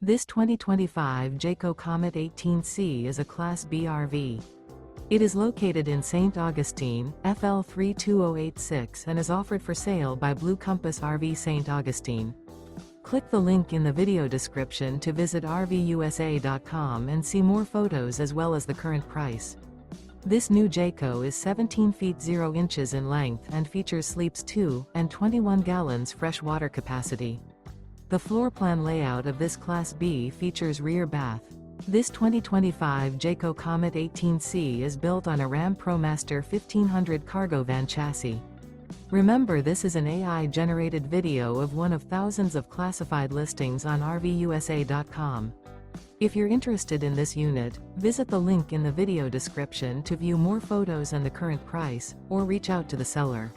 This 2025 Jayco Comet 18C is a Class B RV. It is located in St. Augustine, FL 32086 and is offered for sale by Blue Compass RV St. Augustine. Click the link in the video description to visit RVUSA.com and see more photos as well as the current price. This new Jayco is 17 feet 0 inches in length and features sleeps 2 and 21 gallons fresh water capacity. The floor plan layout of this Class B features rear bath. This 2025 Jayco Comet 18C is built on a RAM ProMaster 1500 cargo van chassis. Remember, this is an AI-generated video of one of thousands of classified listings on RVUSA.com. If you're interested in this unit, visit the link in the video description to view more photos and the current price, or reach out to the seller.